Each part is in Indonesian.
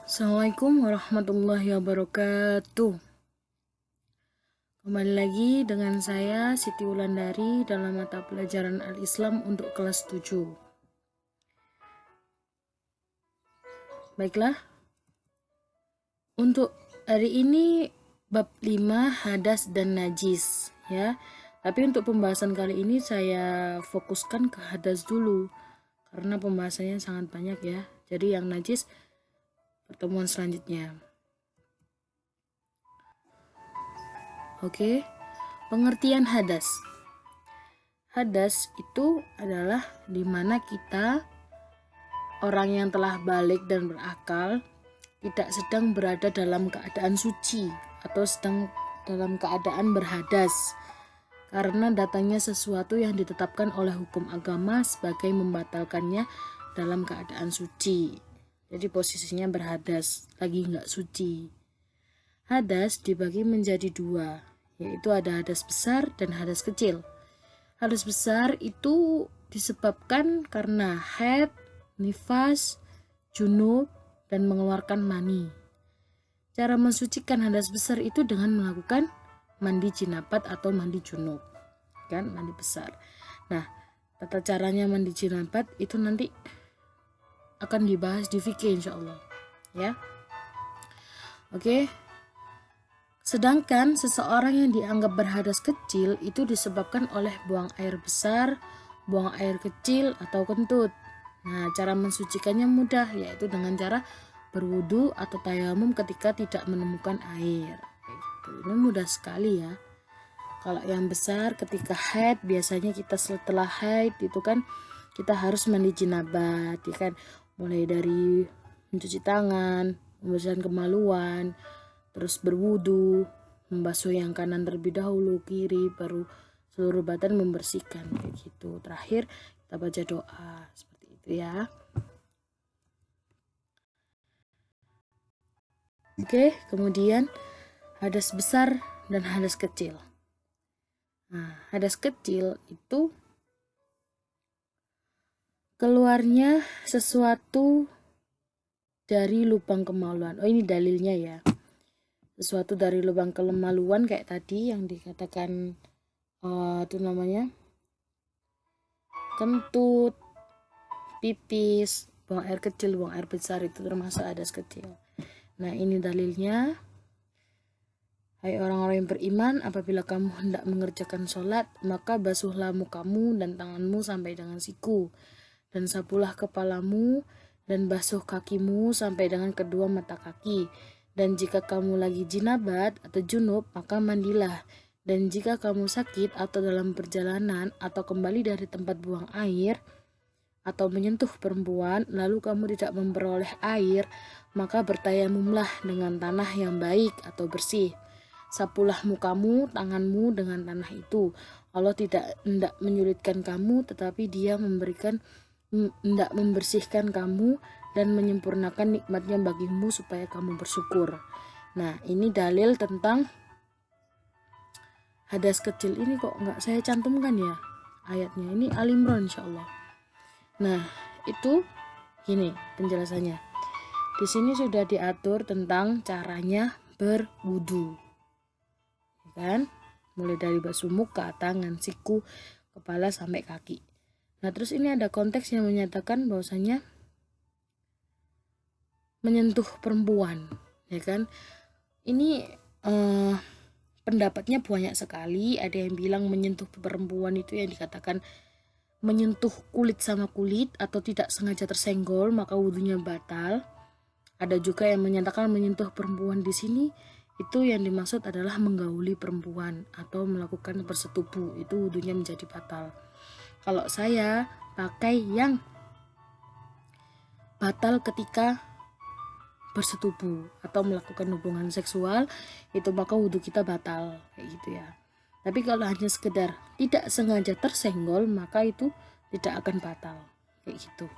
Assalamualaikum warahmatullahi wabarakatuh. Kembali lagi dengan saya Siti Wulandari dalam mata pelajaran Al-Islam untuk kelas 7. Baiklah, untuk hari ini bab 5 hadas dan najis ya. Tapi untuk pembahasan kali ini saya fokuskan ke hadas dulu karena pembahasannya sangat banyak ya. Jadi yang najis pertemuan selanjutnya. Oke, pengertian hadas. Hadas itu adalah dimana kita, orang yang telah balik dan berakal, tidak sedang berada dalam keadaan suci atau sedang dalam keadaan berhadas karena datangnya sesuatu yang ditetapkan oleh hukum agama sebagai membatalkannya dalam keadaan suci. Jadi posisinya berhadas, lagi nggak suci. Hadas dibagi menjadi dua, yaitu ada hadas besar dan hadas kecil. Hadas besar itu disebabkan karena haid, nifas, junub, dan mengeluarkan mani. Cara mensucikan hadas besar itu dengan melakukan mandi jinabat atau mandi junub, kan, mandi besar. Nah, tata caranya mandi jinabat itu nanti akan dibahas di fikih insyaallah ya. Oke. Sedangkan seseorang yang dianggap berhadas kecil itu disebabkan oleh buang air besar, buang air kecil, atau kentut. Nah, cara mensucikannya mudah, yaitu dengan cara berwudu atau tayamum ketika tidak menemukan air. Ini mudah sekali ya. Kalau yang besar ketika haid, biasanya kita setelah haid itu kan kita harus mandi jinabat, ya kan? Mulai dari mencuci tangan, membersihkan kemaluan, terus berwudu, membasuh yang kanan terlebih dahulu, kiri, baru seluruh badan membersihkan, kayak gitu. Terakhir kita baca doa, seperti itu ya. Oke, kemudian hadas besar dan hadas kecil. Nah, hadas kecil itu keluarnya sesuatu dari lubang kemaluan. Oh, ini dalilnya ya. Sesuatu dari lubang kemaluan kayak tadi yang dikatakan itu namanya kentut, pipis, buang air kecil, buang air besar, itu termasuk hadas kecil. Nah, ini dalilnya. Hai orang-orang yang beriman, apabila kamu hendak mengerjakan sholat, maka basuhlah mukamu dan tanganmu sampai dengan siku, dan sapulah kepalamu dan basuh kakimu sampai dengan kedua mata kaki. Dan jika kamu lagi jinabat atau junub, maka mandilah. Dan jika kamu sakit atau dalam perjalanan atau kembali dari tempat buang air atau menyentuh perempuan, lalu kamu tidak memperoleh air, maka bertayamumlah dengan tanah yang baik atau bersih. Sapulah mukamu, tanganmu dengan tanah itu. Allah tidak hendak menyulitkan kamu, tetapi Dia hendak membersihkan kamu dan menyempurnakan nikmatnya bagimu supaya kamu bersyukur. Nah, ini dalil tentang hadas kecil ini kok nggak saya cantumkan ya ayatnya. Ini Al-Imran insyaallah. Nah, itu gini penjelasannya. Di sini sudah diatur tentang caranya berwudu, ya kan? Mulai dari basuh muka, tangan, siku, kepala sampai kaki. Nah, terus ini ada konteks yang menyatakan bahwasanya menyentuh perempuan, ya kan? Ini pendapatnya banyak sekali. Ada yang bilang menyentuh perempuan itu yang dikatakan menyentuh kulit sama kulit atau tidak sengaja tersenggol maka wudunya batal. Ada juga yang menyatakan menyentuh perempuan di sini itu yang dimaksud adalah menggauli perempuan atau melakukan persetubuh, itu wudunya menjadi batal. Kalau saya pakai yang batal ketika bersetubuh atau melakukan hubungan seksual, itu maka wudhu kita batal, kayak gitu ya. Tapi kalau hanya sekedar tidak sengaja tersenggol, maka itu tidak akan batal, kayak gitu.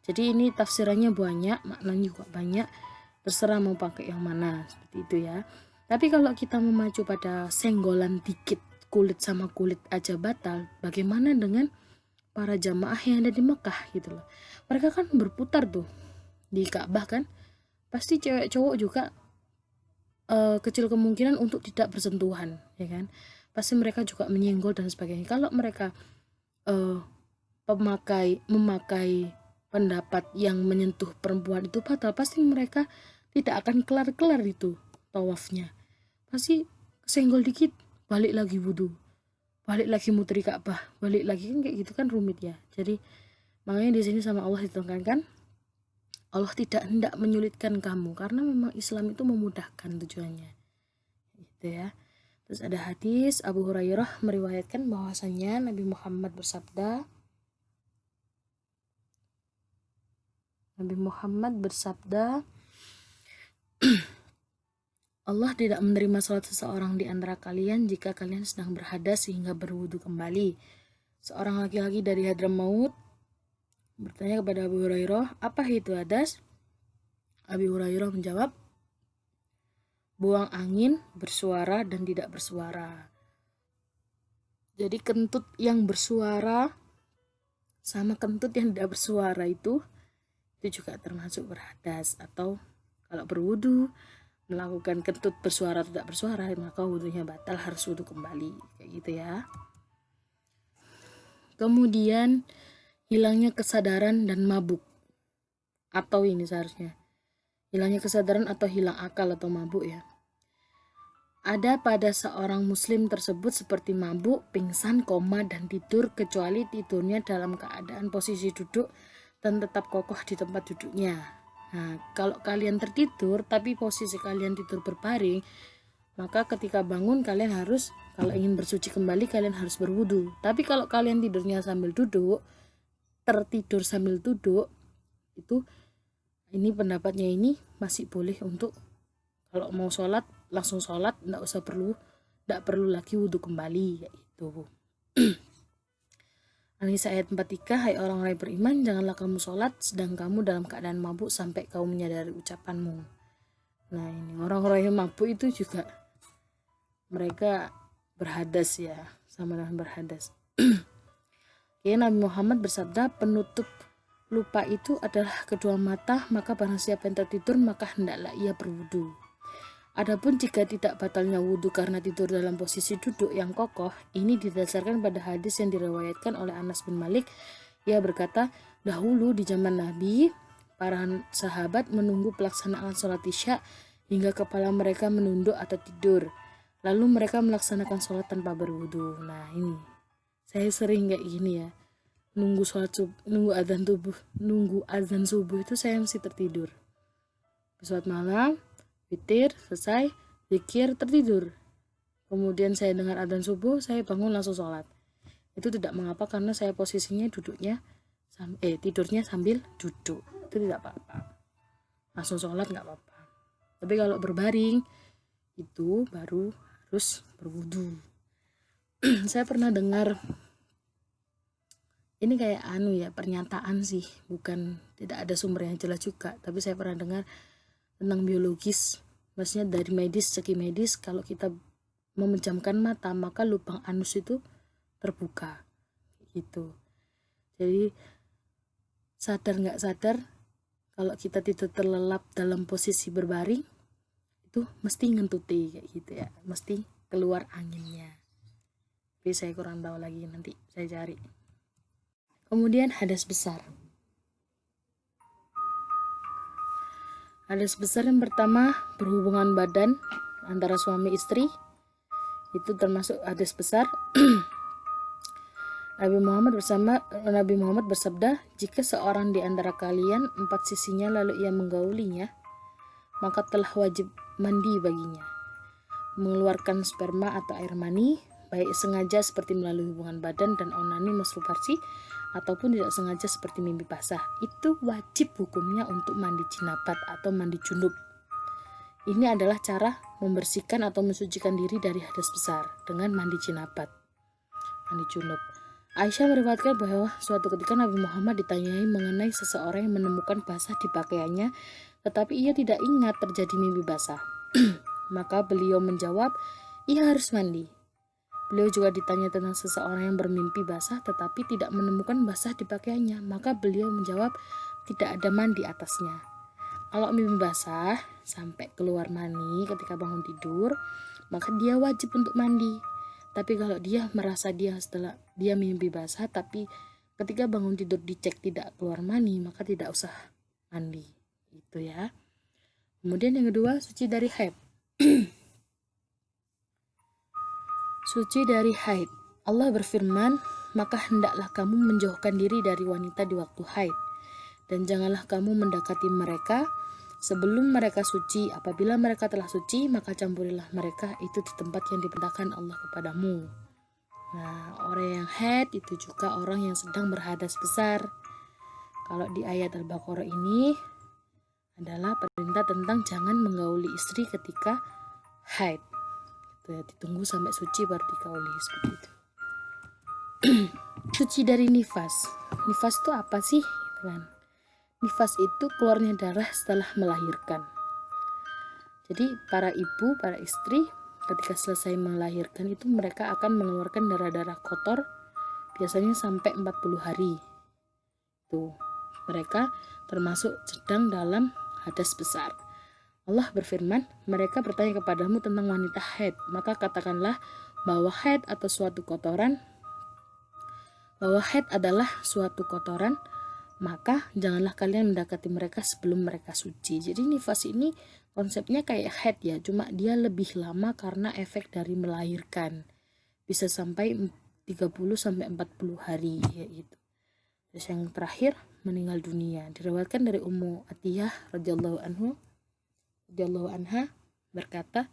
Jadi ini tafsirannya banyak, maknanya juga banyak, terserah mau pakai yang mana, seperti itu ya. Tapi kalau kita memacu pada senggolan dikit kulit sama kulit aja batal, bagaimana dengan para jamaah yang ada di Mekah gitu loh. Mereka kan berputar tuh di Ka'bah kan, pasti cewek cowok juga kecil kemungkinan untuk tidak bersentuhan, ya kan? Pasti mereka juga menyenggol dan sebagainya. Kalau mereka memakai pendapat yang menyentuh perempuan itu batal, pasti mereka tidak akan kelar-kelar itu tawafnya. Pasti kesenggol dikit, balik lagi wudu, balik lagi muteri Ka'bah, balik lagi, kan kayak gitu kan rumit ya. Jadi makanya di sini sama Allah ditekankan, Allah tidak hendak menyulitkan kamu karena memang Islam itu memudahkan tujuannya, gitu ya. Terus ada hadis Abu Hurairah meriwayatkan bahwasanya Nabi Muhammad bersabda, Allah tidak menerima salat seseorang di antara kalian jika kalian sedang berhadas sehingga berwudu kembali. Seorang laki-laki dari Hadramaut bertanya kepada Abu Hurairah, apa itu hadas? Abu Hurairah menjawab, buang angin, bersuara dan tidak bersuara. Jadi kentut yang bersuara sama kentut yang tidak bersuara itu juga termasuk berhadas. Atau kalau berwudu melakukan kentut bersuara atau tidak bersuara, maka wudunya batal, harus wudu kembali, kayak gitu ya. Kemudian hilangnya kesadaran dan mabuk, atau ini seharusnya hilangnya kesadaran atau hilang akal atau mabuk ya, ada pada seorang muslim tersebut seperti mabuk, pingsan, koma, dan tidur, kecuali tidurnya dalam keadaan posisi duduk dan tetap kokoh di tempat duduknya. Nah, kalau kalian tertidur tapi posisi kalian tidur berbaring, maka ketika bangun kalian harus, kalau ingin bersuci kembali kalian harus berwudu. Tapi kalau kalian tidurnya sambil duduk, tertidur sambil duduk, itu ini pendapatnya ini masih boleh untuk kalau mau sholat langsung sholat, nggak perlu lagi wudhu kembali, kayak gitu. An-Nisa ayat 43, hai orang-orang beriman, janganlah kamu sholat sedang kamu dalam keadaan mabuk sampai kamu menyadari ucapanmu. Nah, ini orang-orang yang mabuk itu juga mereka berhadas ya, sama dengan berhadas. Ya, Nabi Muhammad bersabda, penutup lupa itu adalah kedua mata, maka barang siapa yang tertidur maka hendaklah ia berwudu. Adapun jika tidak batalnya wudu karena tidur dalam posisi duduk yang kokoh, ini didasarkan pada hadis yang diriwayatkan oleh Anas bin Malik. Ia berkata, dahulu di zaman Nabi, para sahabat menunggu pelaksanaan sholat isya hingga kepala mereka menunduk atau tidur. Lalu mereka melaksanakan sholat tanpa berwudu. Nah, ini saya sering kayak gini ya, nunggu azan subuh itu saya masih tertidur. Sholat malam, witir, selesai, zikir, tertidur. Kemudian saya dengar adzan subuh, saya bangun langsung sholat. Itu tidak mengapa karena saya posisinya tidurnya sambil duduk, itu tidak apa-apa. Langsung sholat nggak apa-apa. Tapi kalau berbaring itu baru harus berwudu. Saya pernah dengar ini kayak pernyataan sih, bukan, tidak ada sumber yang jelas juga, tapi saya pernah dengar tentang biologis, maksudnya dari segi medis, kalau kita memejamkan mata maka lubang anus itu terbuka gitu. Jadi sadar nggak sadar, kalau kita tidur terlelap dalam posisi berbaring itu mesti ngentuti kayak gitu ya, mesti keluar anginnya. Tapi saya kurang tahu lagi, nanti saya cari. Kemudian hadas besar. Hadas besar yang pertama, berhubungan badan antara suami istri, itu termasuk hadas besar. Nabi Muhammad bersabda, jika seorang di antara kalian empat sisinya lalu ia menggaulinya, maka telah wajib mandi baginya, mengeluarkan sperma atau air mani, baik sengaja seperti melalui hubungan badan dan onani masturbasi, ataupun tidak sengaja seperti mimpi basah. Itu wajib hukumnya untuk mandi jinabat atau mandi junub. Ini adalah cara membersihkan atau mensucikan diri dari hadas besar dengan mandi jinabat, mandi junub. Aisyah meriwayatkan bahwa suatu ketika Nabi Muhammad ditanyai mengenai seseorang yang menemukan basah di pakaiannya, tetapi ia tidak ingat terjadi mimpi basah. Maka beliau menjawab, ia harus mandi. Beliau juga ditanya tentang seseorang yang bermimpi basah tetapi tidak menemukan basah di pakaiannya, maka beliau menjawab, tidak ada mandi atasnya. Kalau mimpi basah sampai keluar mani ketika bangun tidur, maka dia wajib untuk mandi. Tapi kalau dia merasa setelah dia mimpi basah tapi ketika bangun tidur dicek tidak keluar mani, maka tidak usah mandi. Itu ya. Kemudian yang kedua, suci dari haid. Suci dari haid. Allah berfirman, maka hendaklah kamu menjauhkan diri dari wanita di waktu haid. Dan janganlah kamu mendekati mereka sebelum mereka suci. Apabila mereka telah suci, maka campurilah mereka itu di tempat yang diperintahkan Allah kepadamu. Nah, orang yang haid itu juga orang yang sedang berhadas besar. Kalau di ayat Al-Baqarah ini adalah perintah tentang jangan menggauli istri ketika haid. Itu ya, ditunggu sampai suci baru digauli, seperti itu. Suci dari nifas. Nifas itu apa sih? Nifas itu keluarnya darah setelah melahirkan. Jadi para ibu, para istri ketika selesai melahirkan itu mereka akan mengeluarkan darah-darah kotor biasanya sampai 40 hari. Tuh, mereka termasuk sedang dalam hadas besar. Allah berfirman, mereka bertanya kepadamu tentang wanita haid, maka katakanlah bahwa haid adalah suatu kotoran, maka janganlah kalian mendekati mereka sebelum mereka suci. Jadi nifas ini konsepnya kayak haid ya, cuma dia lebih lama karena efek dari melahirkan. Bisa sampai 30-40 hari ya itu. Terus yang terakhir, meninggal dunia. Diriwayatkan dari Ummu Atiyah radhiyallahu anha berkata,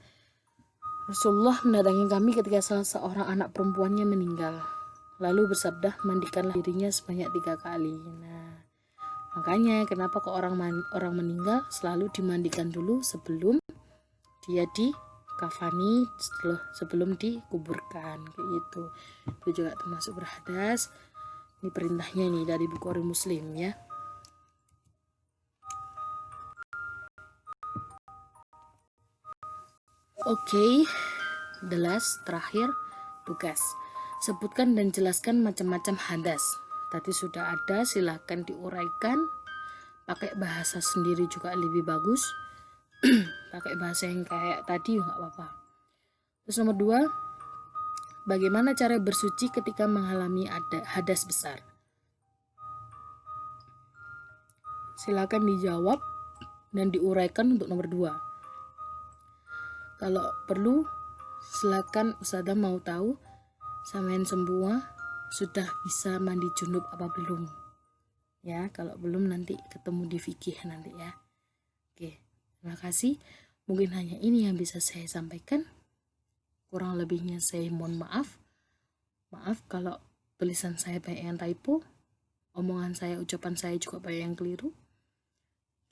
Rasulullah mendatangi kami ketika salah seorang anak perempuannya meninggal. Lalu bersabda, mandikanlah dirinya sebanyak 3 kali. Nah, makanya kenapa kok orang meninggal selalu dimandikan dulu sebelum dia dikafani, sebelum dikuburkan, kayak gitu. Itu juga termasuk berhadas. Ini perintahnya nih dari Bukhari Muslim ya. Oke, the last terakhir tugas. Sebutkan dan jelaskan macam-macam hadas. Tadi sudah ada, silahkan diuraikan. Pakai bahasa sendiri juga lebih bagus. Pakai bahasa yang kayak tadi nggak apa-apa. Terus nomor 2, bagaimana cara bersuci ketika mengalami hadas besar? Silakan dijawab dan diuraikan untuk nomor 2. Kalau perlu, silakan Ustazah mau tahu samain semua sudah bisa mandi junub apa belum? Ya, kalau belum nanti ketemu di fikih nanti ya. Oke, terima kasih. Mungkin hanya ini yang bisa saya sampaikan. Kurang lebihnya saya mohon maaf. Maaf kalau tulisan saya banyak yang typo, omongan saya, ucapan saya juga banyak yang keliru.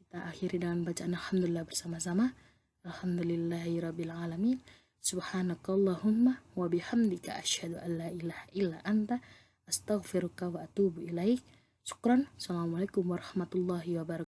Kita akhiri dengan bacaan alhamdulillah bersama-sama. Alhamdulillahirabbil alamin. Subhanakallahumma wa bihamdika asyhadu an la ilaha illa anta astaghfiruka wa atubu ilaik. Syukran. Assalamualaikum warahmatullahi wabarakatuh.